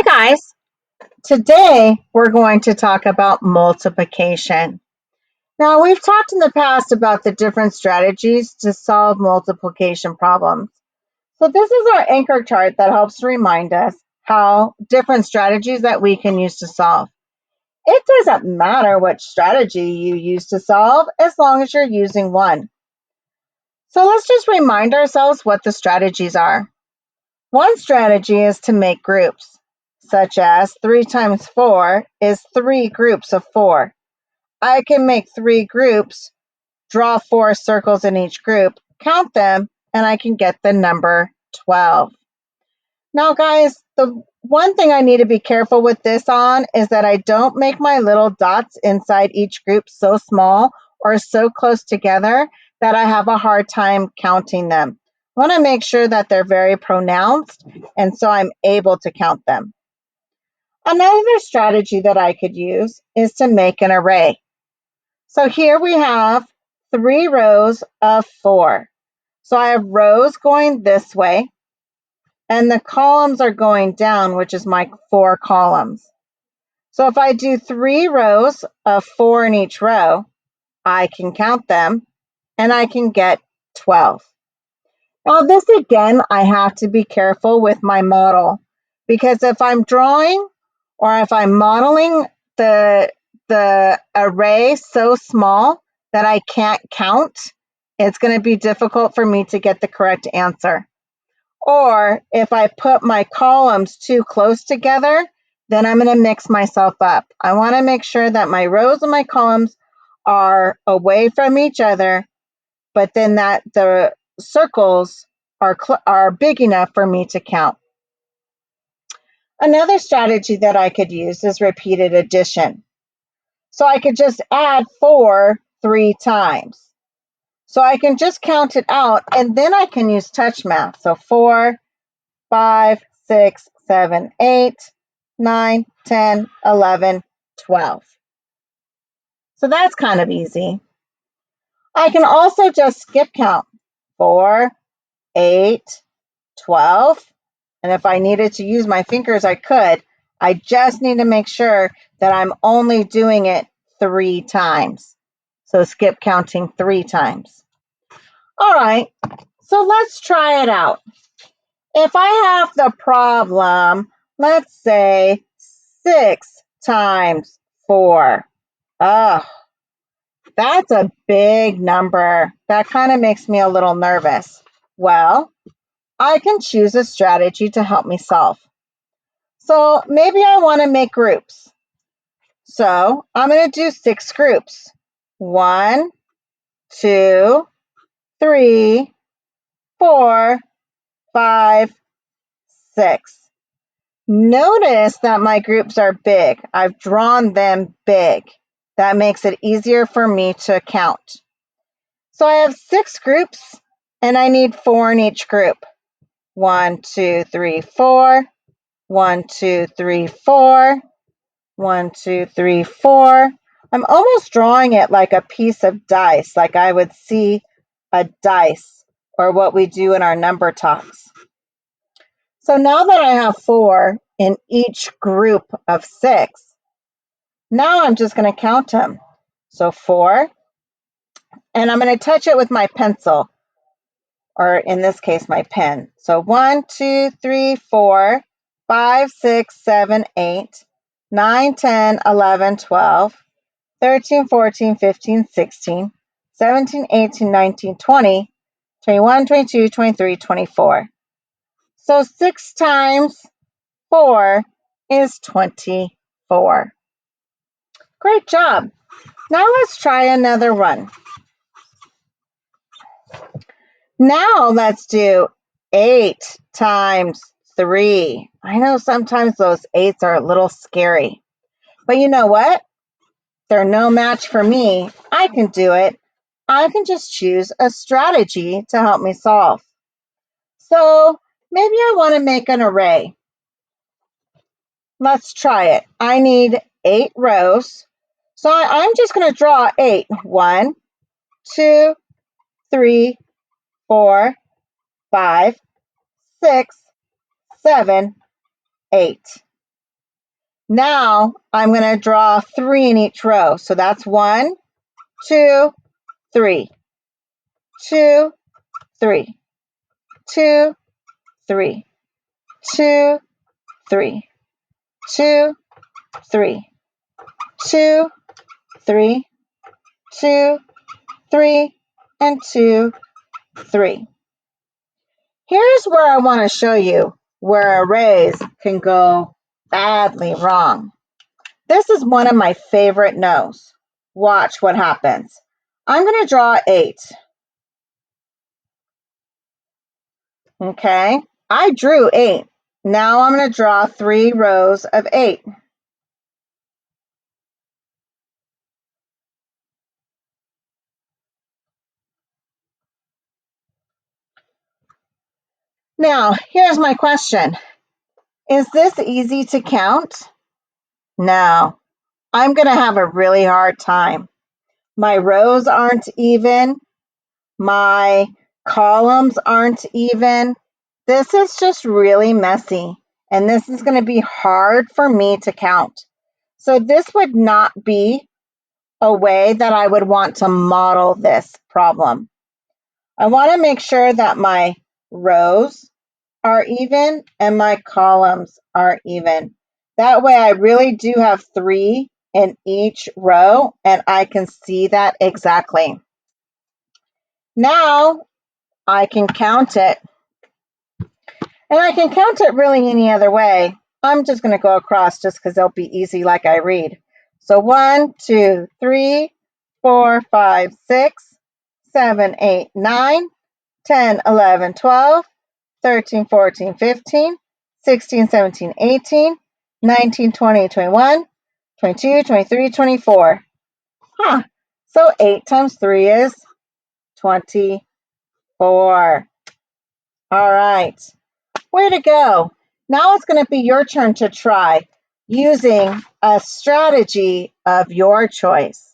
Hi guys, today we're going to talk about multiplication. Now we've talked in the past about the different strategies to solve multiplication problems. So this is our anchor chart that helps remind us how different strategies that we can use to solve. It doesn't matter which strategy you use to solve as long as you're using one. So let's just remind ourselves what the strategies are. One strategy is to make groups, such as 3 times 4 is 3 groups of 4. I can make 3 groups, draw 4 circles in each group, count them, and I can get the number 12. Now, guys, the one thing I need to be careful with this on is that I don't make my little dots inside each group so small or so close together that I have a hard time counting them. I want to make sure that they're very pronounced and so I'm able to count them. Another strategy that I could use is to make an array. So here we have 3 rows of 4. So I have rows going this way and the columns are going down, which is my 4 columns. So if I do 3 rows of 4 in each row, I can count them and I can get 12. Now this again, I have to be careful with my model because if I'm drawing or if I'm modeling the array so small that I can't count, it's going to be difficult for me to get the correct answer. Or if I put my columns too close together, then I'm going to mix myself up. I want to make sure that my rows and my columns are away from each other, but then that the circles are big enough for me to count. Another strategy that I could use is repeated addition. So I could just add 4 3 times. So I can just count it out and then I can use touch math. So 4, 5, 6, 7, 8, 9, 10, 11, 12. So that's kind of easy. I can also just skip count 4, 8, 12. And if I needed to use my fingers, I could. I just need to make sure that I'm only doing it 3 times. So skip counting 3 times. All right, so let's try it out. If I have the problem, let's say 6 times 4. Oh, that's a big number. That kind of makes me a little nervous. Well, I can choose a strategy to help me solve. So maybe I want to make groups. So I'm going to do 6 groups. 1, 2, 3, 4, 5, 6. Notice that my groups are big. I've drawn them big. That makes it easier for me to count. So I have 6 groups and I need 4 in each group. 1, 2, 3, 4. 1, 2, 3, 4. 1, 2, 3, 4. I'm almost drawing it like a piece of dice, like I would see a dice or what we do in our number talks. So now that I have 4 in each group of 6, now I'm just going to count them. So 4, and I'm going to touch it with my pencil, or in this case, my pen. So 1, 2, 3, 4, 5, 6, 7, 8, 9, 10, 11, 12, 13, 14, 15, 16, 17, 18, 19, 20, 21, 22, 23, 24. So 6 times 4 is 24. Great job. Now let's try another one. Now let's do 8 times 3. I know sometimes those 8s are a little scary, but you know what? They're no match for me. I can do it. I can just choose a strategy to help me solve. So maybe I want to make an array. Let's try it. I need 8 rows. So I'm just going to draw 8. 1, 2, 3, 4, 5, 6, 7, 8. Now I'm going to draw 3 in each row. So that's 1, 2, 3, 2, 3, 2, 3, 2, 3, 2, 3, 2, 3, 2, 3, and 2, 3. Here's where I want to show you where arrays can go badly wrong. This is one of my favorite no's. Watch what happens. I'm going to draw 8. Okay, I drew 8. Now I'm going to draw 3 rows of 8. Now, here's my question. Is this easy to count? No, I'm going to have a really hard time. My rows aren't even. My columns aren't even. This is just really messy, and this is going to be hard for me to count. So this would not be a way that I would want to model this problem. I want to make sure that my rows are even and my columns are even. That way I really do have 3 in each row, and I can see that exactly. Now I can count it. And I can count it really any other way. I'm just going to go across just because it'll be easy like I read. So 1, 2, 3, 4, 5, 6, 7, 8, 9, 10, 11, 12, 13, 14, 15, 16, 17, 18, 19, 20, 21, 22, 23, 24. Huh. So 8 times 3 is 24. All right. Way to go. Now it's going to be your turn to try using a strategy of your choice.